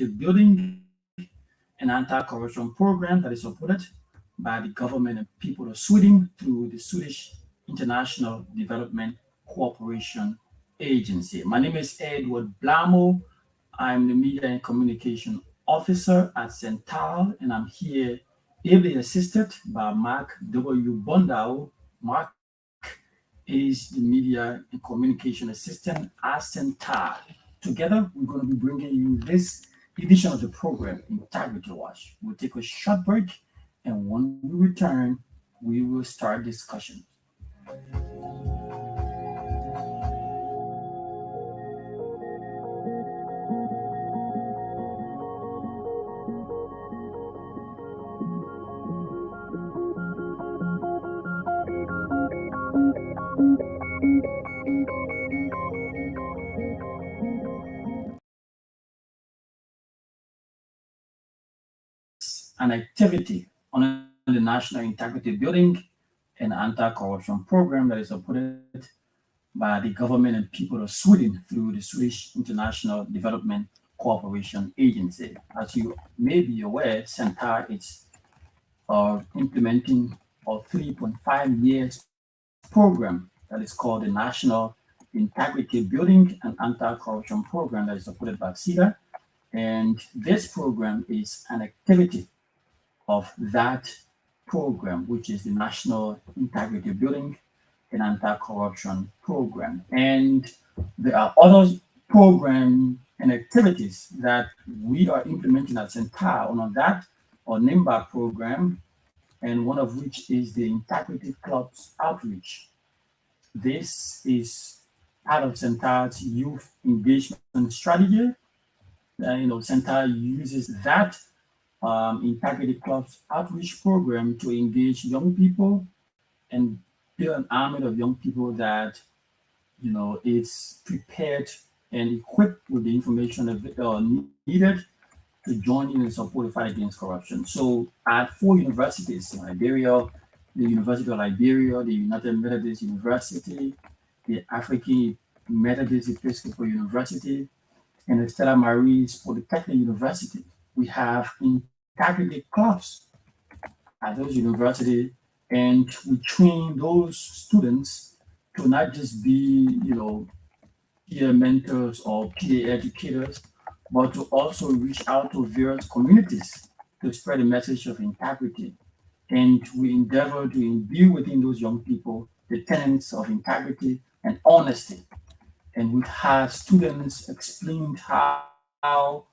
integrity building an anti-corruption program that is supported by the government and people of Sweden through the Swedish International Development Cooperation Agency. My name is Edward Blamo. I'm the Media and Communication Officer at Central, and I'm here ably assisted by Mark W. Bondau. Mark is the Media and Communication Assistant at Central. Together, we're going to be bringing you this edition of the program, Integrity Watch. We'll take a short break, and when we return, we will start discussion. An activity under the National Integrity Building and Anti-Corruption Program that is supported by the government and people of Sweden through the Swedish International Development Cooperation Agency. As you may be aware, Centar is implementing a 3.5 years program that is called the National Integrity Building and Anti-Corruption Program that is supported by CEDA. And this program is an activity of that program, which is the National Integrity Building and Anti-Corruption Program. And there are other programs and activities that we are implementing at Central on that or NIMBA program, and one of which is the Integrity Clubs Outreach. This is part of Central's youth engagement strategy. Central uses that Integrity Clubs outreach program to engage young people and build an army of young people that is prepared and equipped with the information needed to join in and support the fight against corruption. So at 4 universities in Liberia, the University of Liberia, the United Methodist University, the African Methodist Episcopal University, and the Stella Maris Polytechnic University, we have integrity clubs at those universities, and we train those students to not just be, peer mentors or peer educators, but to also reach out to various communities to spread the message of integrity. And we endeavor to imbue within those young people the tenets of integrity and honesty. And we have students explain how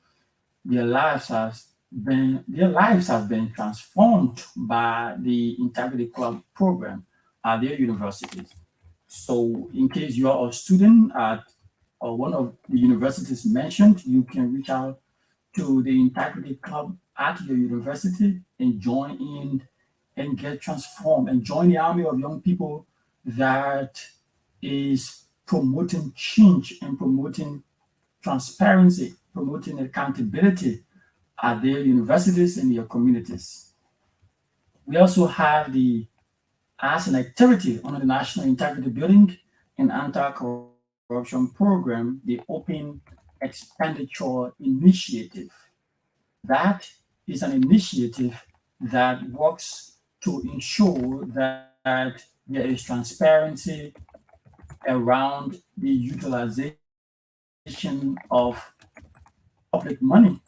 their lives have been transformed by the Integrity Club program at their universities. So, in case you are a student at one of the universities mentioned, you can reach out to the Integrity Club at your university and join in and get transformed and join the army of young people that is promoting change and promoting transparency, promoting accountability at their universities and their communities. We also have as an activity under the National Integrity Building and Anti-Corruption Program, the Open Expenditure Initiative. That is an initiative that works to ensure that there is transparency around the utilization of public money,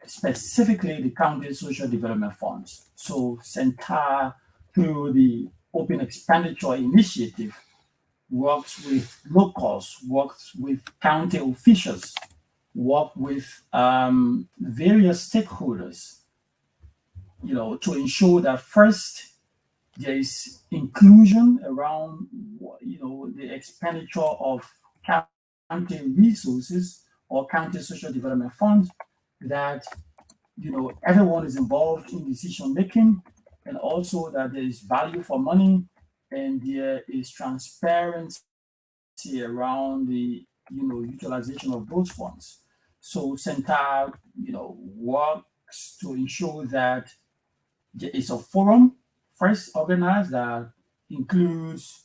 specifically the county social development funds. So Centar, through the Open Expenditure Initiative, works with locals, works with county officials, work with various stakeholders, to ensure that first there is inclusion around, the expenditure of county resources or county social development funds, that, everyone is involved in decision making, and also that there is value for money and there is transparency around the, utilization of those funds. So Centar, works to ensure that there is a forum first organized that includes,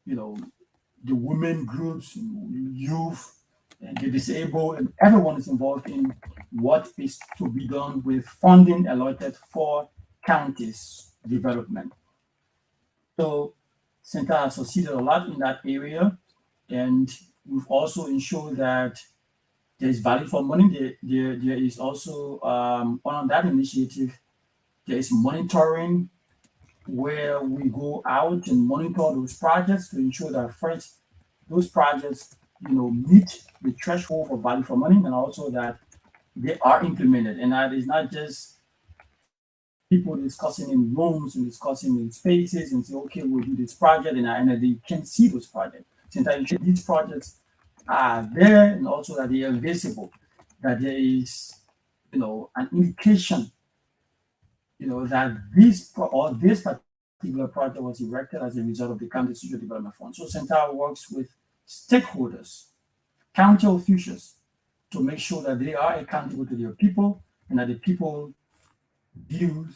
the women groups, youth, and the disabled, and everyone is involved in what is to be done with funding allotted for counties development. So Center has succeeded a lot in that area, and we've also ensured that there is value for money. There is also on that initiative, there is monitoring where we go out and monitor those projects to ensure that first those projects, meet the threshold for value for money, and also that they are implemented. And that is not just people discussing in rooms and discussing in spaces and say, okay, we'll do this project, and they can see those projects. Since these projects are there, and also that they are visible, that there is, an indication, that this particular project was erected as a result of the county social development fund. So Center works with stakeholders, county officials, to make sure that they are accountable to their people and that the people views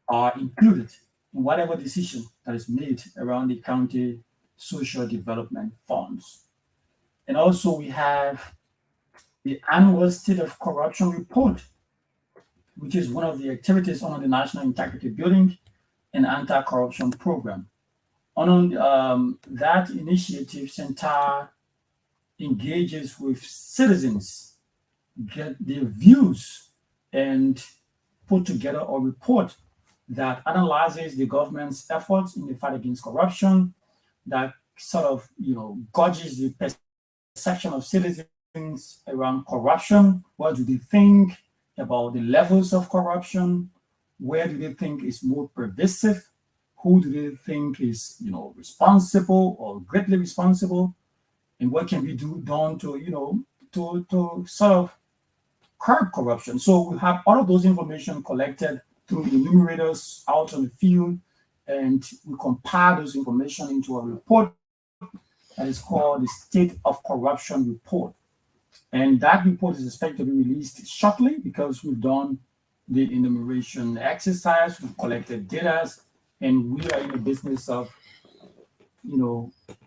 are included in whatever decision that is made around the county social development funds. And also we have the annual state of corruption report, which is one of the activities under the National Integrity Building and Anti-Corruption Program. On that initiative, Center engages with citizens, get their views, and put together a report that analyzes the government's efforts in the fight against corruption, that sort of, gauges the perception of citizens around corruption. What do they think about the levels of corruption? Where do they think is more pervasive? Who do they think is, responsible or greatly responsible? And what can be done to, to sort of curb corruption? So we have all of those information collected through enumerators out on the field, and we compile those information into a report that is called the State of Corruption Report. And that report is expected to be released shortly because we've done the enumeration exercise, we've collected data, and we are in the business of,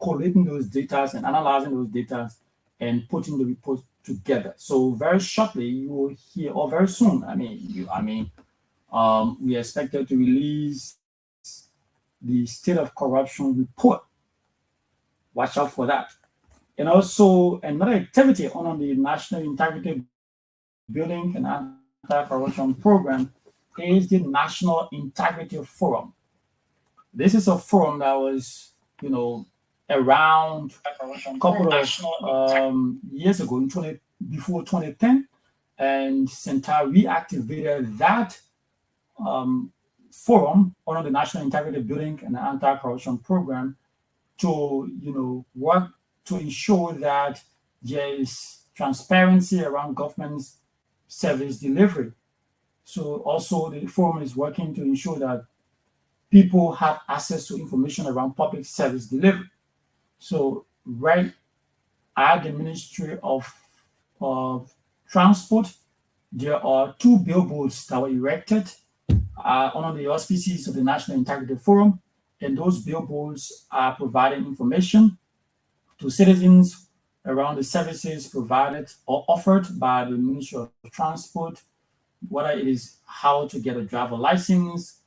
collating those data and analyzing those data and putting the report together. So very shortly you will hear, or very soon, we are expected to release the State of Corruption Report. Watch out for that. And also another activity on the National Integrity Building and Anti-Corruption Program is the National Integrity Forum. This is a forum that was, around a couple of years ago, before 2010, and Center reactivated that forum under the National Integrity Building and Anti-Corruption Program to, work to ensure that there is transparency around government's service delivery. So also the forum is working to ensure that people have access to information around public service delivery. So right at the Ministry of Transport, there are 2 billboards that were erected under the auspices of the National Integrity Forum, and those billboards are providing information to citizens around the services provided or offered by the Ministry of Transport, whether it is how to get a driver license,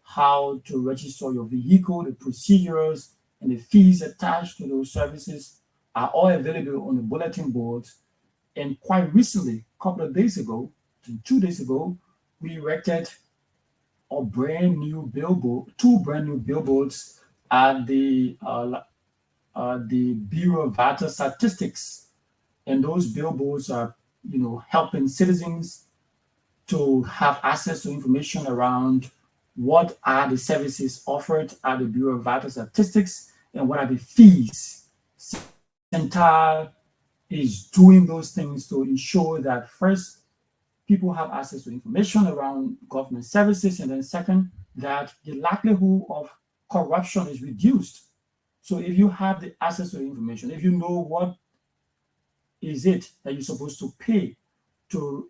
how to register your vehicle, the procedures and the fees attached to those services are all available on the bulletin boards. And quite recently, a couple of days ago, 2 days ago, we erected a brand new billboard, 2 brand new billboards at the Bureau of Vital Statistics. And those billboards are, helping citizens to have access to information around what are the services offered at the Bureau of Vital Statistics and what are the fees. Center is doing those things to ensure that first, people have access to information around government services, and then second, that the likelihood of corruption is reduced. So if you have the access to the information, if you know what is it that you're supposed to pay to,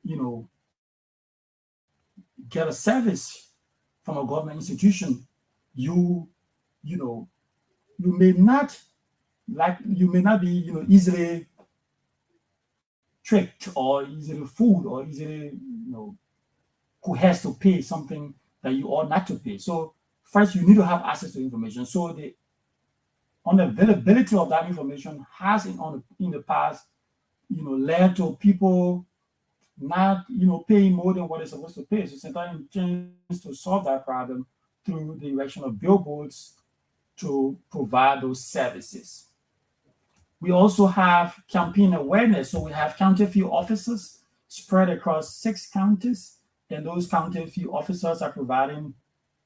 get a service from a government institution, you may not be, easily tricked or easily fooled or easily, who has to pay something that you ought not to pay. So first, you need to have access to information. So the unavailability of that information has in the past, led to people not, paying more than what they're supposed to pay. So Center intends to solve that problem through the erection of billboards to provide those services. We also have campaign awareness. So we have county field officers spread across 6 counties, and those county field officers are providing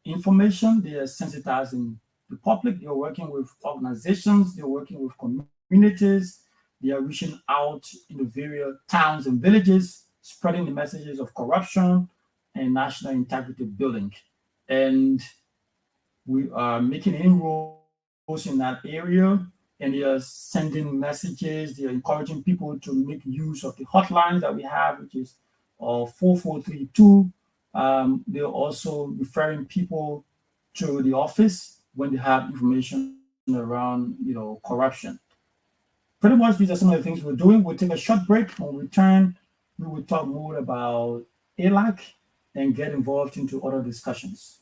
information. They are sensitizing the public. They are working with organizations. They are working with communities. They are reaching out in the various towns and villages, spreading the messages of corruption and national integrity building. And we are making inroads in that area, and they are sending messages. They are encouraging people to make use of the hotline that we have, which is 4432. They're also referring people to the office when they have information around, corruption. Pretty much these are some of the things we're doing. We'll take a short break. When we return, we will talk more about ALAC and get involved into other discussions.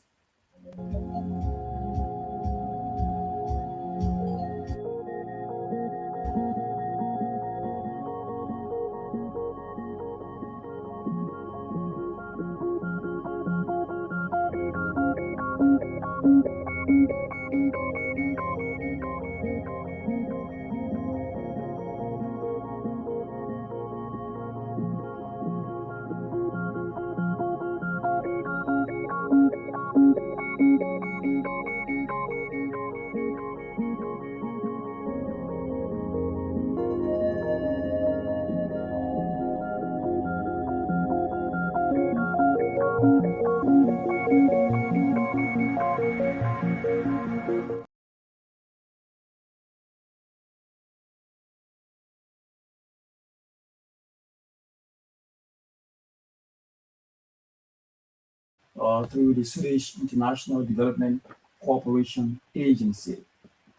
Through the Swedish International Development Cooperation Agency.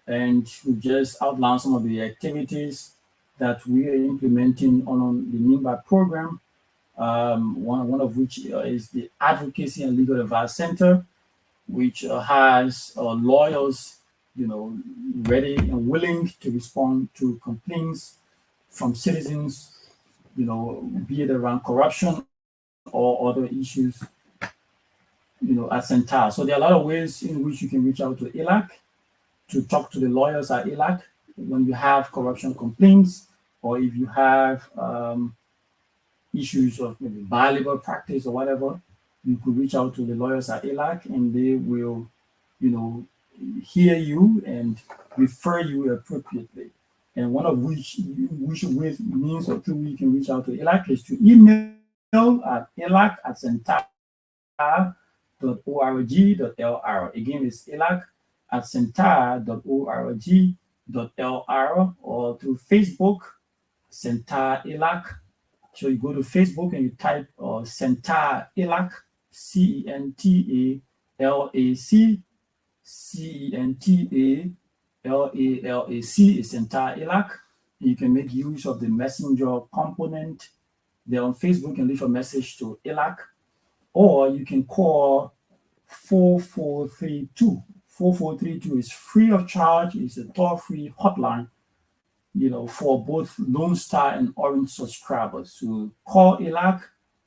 And we just outlined some of the activities that we are implementing on the NIMBA program, one of which is the Advocacy and Legal Advice Center, which has lawyers, ready and willing to respond to complaints from citizens, be it around corruption or other issues, at Centar. So there are a lot of ways in which you can reach out to ALAC to talk to the lawyers at ALAC when you have corruption complaints, or if you have issues of maybe bad labor practice or whatever, you could reach out to the lawyers at ALAC and they will, hear you and refer you appropriately. And one of which means or through you can reach out to ALAC is to email at alac@centar.org.lr. Again, it's alac@centar.org.lr, or through Facebook, Centar ALAC. So you go to Facebook and you type Centar ALAC, CENTALAC, CENTALAC is Centar ALAC. You can make use of the messenger component there on Facebook and leave a message to ALAC, or you can call 4432. 4432 is free of charge. It's a toll-free hotline, for both Lone Star and Orange subscribers. So call ALAC,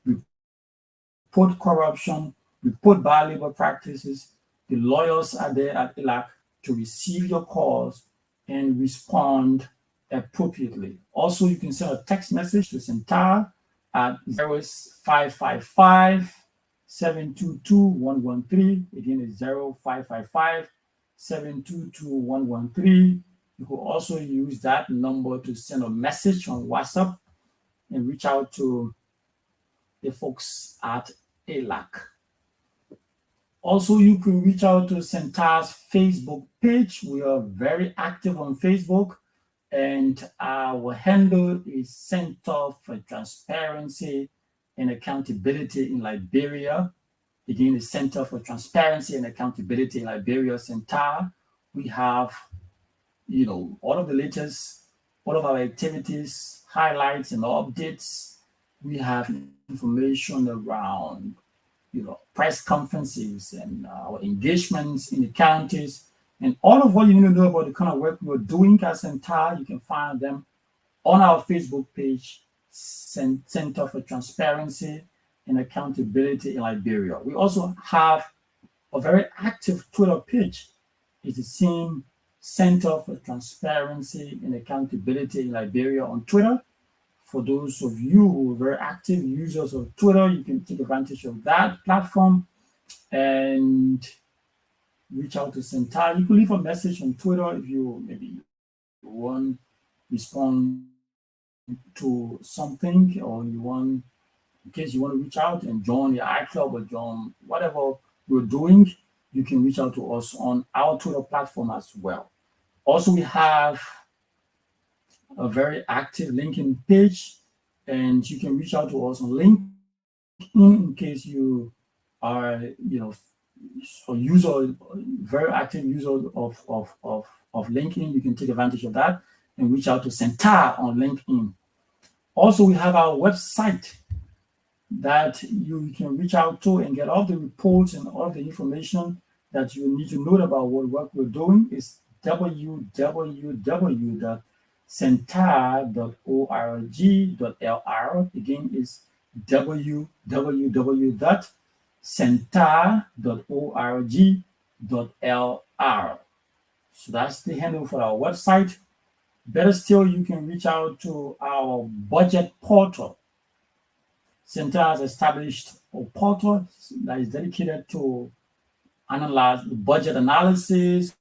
report corruption, report bad labor practices. The lawyers are there at ALAC to receive your calls and respond appropriately. Also, you can send a text message to Centar at 0555-722-113. Again, it's 0555-722-113. You could also use that number to send a message on WhatsApp and reach out to the folks at ALAC. Also, you can reach out to Centar's Facebook page. We are very active on Facebook, and our handle is Center for Transparency and Accountability in Liberia. Again, the Center for Transparency and Accountability in Liberia, Centar. We have, all of the latest all of our activities, highlights, and updates. We have information around, press conferences and our engagements in the counties, and all of what you need to know about the kind of work we're doing at Center. You can find them on our Facebook page, Center for Transparency and Accountability in Liberia. We also have a very active Twitter page. It's the same Center for Transparency and Accountability in Liberia on Twitter. For those of you who are very active users of Twitter, you can take advantage of that platform and reach out to Center. You can leave a message on Twitter if you maybe want to respond to something, or you want, in case you want to reach out and join the iClub or join whatever we're doing, you can reach out to us on our Twitter platform as well. Also, we have a very active LinkedIn page, and you can reach out to us on LinkedIn in case you are, a user, very active user of LinkedIn. You can take advantage of that and reach out to Center on LinkedIn. Also, we have our website that you can reach out to and get all the reports and all the information that you need to know about what work we're doing. Is www.center.org.lr. Again, is www.center.org.lr. So that's the handle for our website. Better still, you can reach out to our budget portal. Center has established a portal that is dedicated to analyze the budget analysis,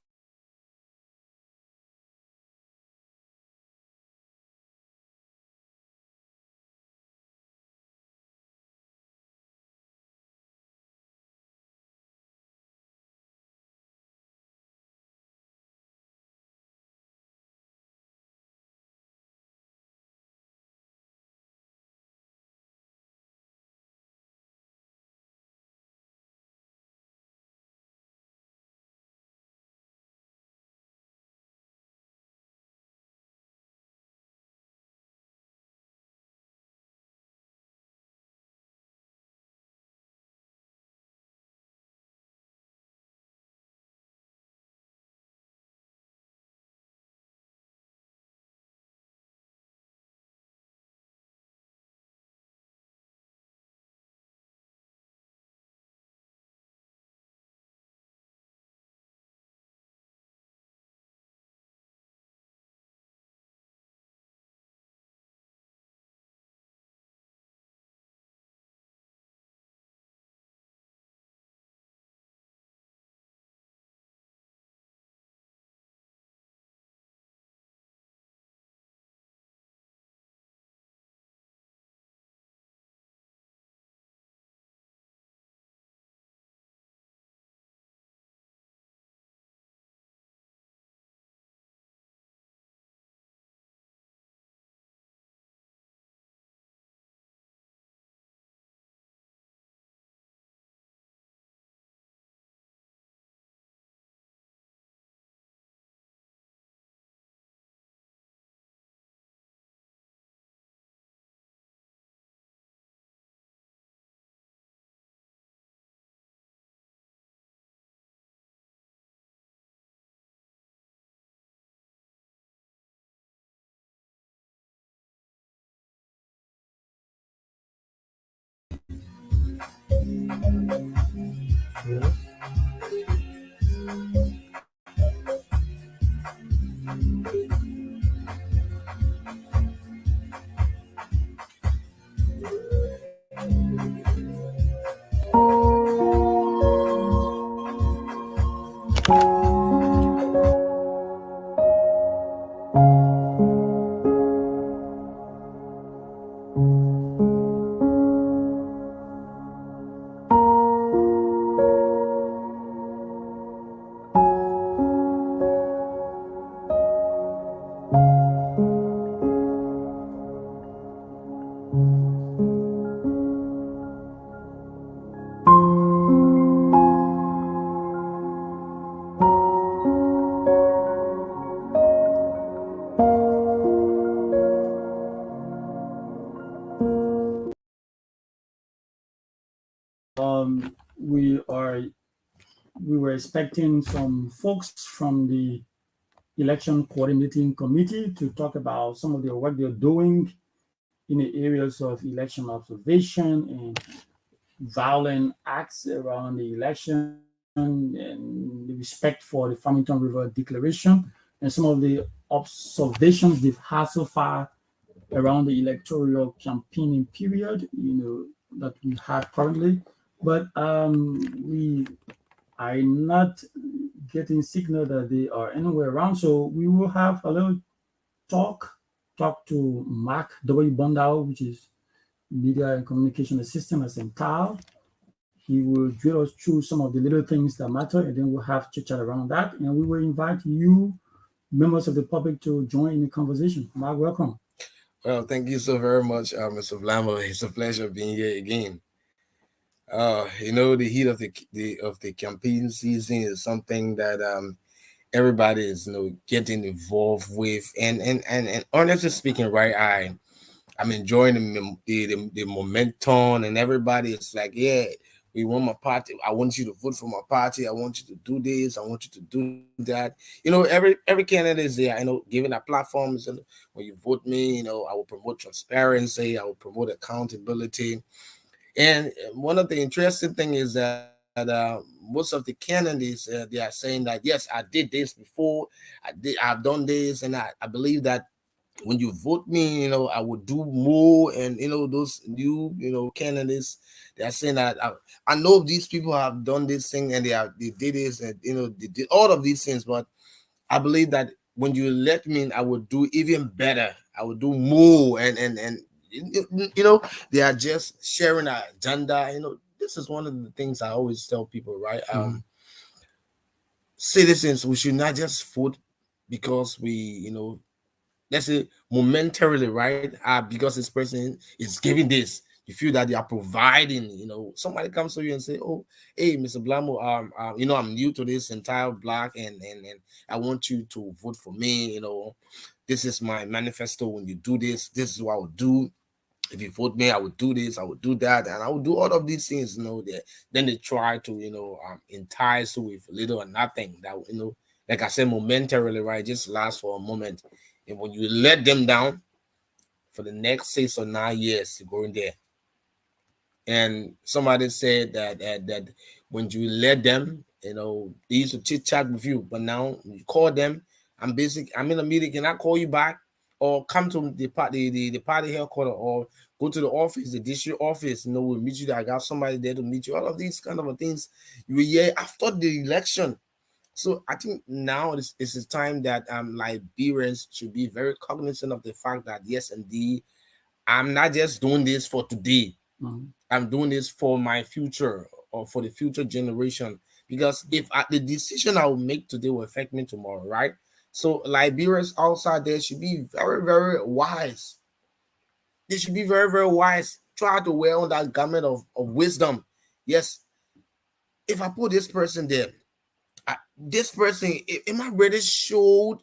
we were expecting some folks from the election coordinating committee to talk about some of the work they're doing in the areas of election observation and violent acts around the election and the respect for the Farmington River Declaration and some of the observations they've had so far around the electoral campaigning period, that we have currently. But we are not getting signal that they are anywhere around. So we will have a little talk, talk to Mark W. Bondau, which is Media and Communication Assistant at Central. He will drill us through some of the little things that matter, and then we'll have chit chat around that. And we will invite you, members of the public, to join in the conversation. Mark, welcome. Well, thank you so very much, Mr. Blambo. It's a pleasure being here again. The heat of the campaign season is something that everybody is getting involved with, and honestly speaking, right, I'm enjoying the momentum, and everybody is like, yeah, we want my party. I want you to vote for my party. I want you to do this. I want you to do that. Every candidate is there. Giving our platforms, and when you vote me, I will promote transparency. I will promote accountability. And one of the interesting thing is that most of the candidates they are saying that yes, I did this before. I've done this, and I believe that when you vote me, I would do more. And those new candidates, they are saying that I know these people have done this thing, and they did this, and they did all of these things. But I believe that when you let me in, I would do even better. I would do more, and they are just sharing an agenda. This is one of the things I always tell people, right? Citizens, we should not just vote because we, let's say momentarily, right? Because this person is giving this, you feel that they are providing. Somebody comes to you and say, "Oh, hey, Mr. Blamo, I'm new to this entire block, and I want you to vote for me. This is my manifesto. When you do this, this is what I would do. If you vote me, I would do this, I would do that, and I would do all of these things." Then they try to entice you with little or nothing. That like I said, momentarily, right? Just lasts for a moment, and when you let them down for the next 6 or 9 years, you're going there. And somebody said that when you let them, they used to chit chat with you, but now you call them. I'm in a meeting. Can I call you back, or come to the party, the party headquarters, or go to the office, the district office? We'll meet you. I got somebody there to meet you. All of these kind of things you will hear after the election. So I think now it's a time that Liberians should be very cognizant of the fact that yes, indeed, I'm not just doing this for today. I'm doing this for my future, or for the future generation. Because if the decision I will make today will affect me tomorrow, right? So Liberians outside there should be very, very wise. They should be very, very wise. Try to wear on that garment of wisdom. Yes, if I put this person there, this person, am I really showed?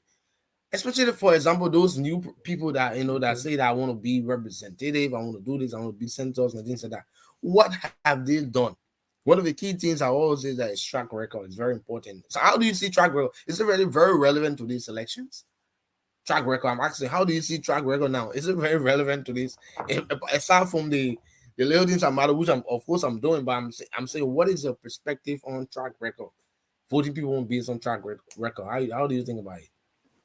Especially, for example, those new people that that say that I want to be representative, I want to do this, I want to be senators and things like that. What have they done? One of the key things I always say that is track record. It's very important. So how do you see track record? Is it really very relevant to these elections? Track record. I'm asking, how do you see track record now? Is it very relevant to this? Aside from the little things that matter, which of course I'm doing, but I'm saying, what is your perspective on track record? Voting people won't be on track record. How do you think about it?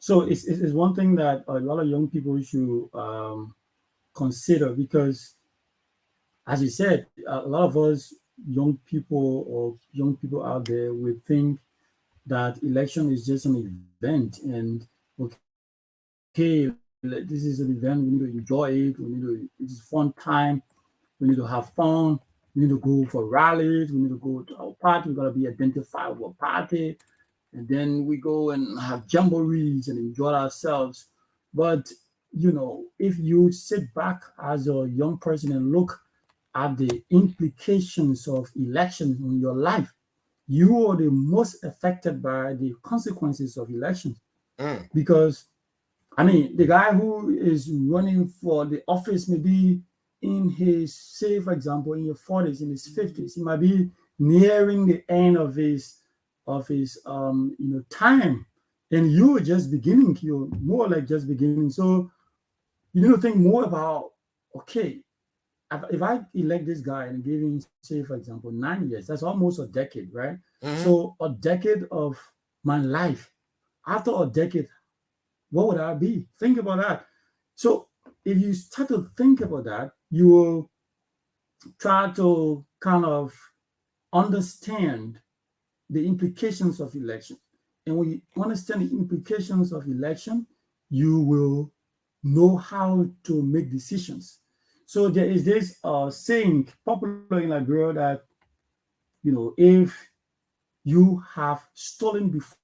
So it's one thing that a lot of young people should consider, because, as you said, a lot of us young people out there will think that election is just an event, and okay, this is an event, we need to enjoy it, it's a fun time, we need to have fun, we need to go for rallies, we need to go to our party, we got to be identified with a party, and then we go and have jamborees and enjoy ourselves. But if you sit back as a young person and look at the implications of elections in your life, you are the most affected by the consequences of elections. Because, I mean, the guy who is running for the office may be in his, say, for example, in your 40s, in his 50s. He might be nearing the end of his of his time, and you're just beginning. You're more like just beginning. So you need to think more about, okay, if I elect this guy and give him, say, for example, 9 years, that's almost a decade, right? Mhm. So a decade of my life. After a decade, what would I be? Think about that. So if you start to think about that, you will try to kind of understand the implications of election. And when you understand the implications of election, you will know how to make decisions. So there is this saying popular in Liberia that, if you have stolen before,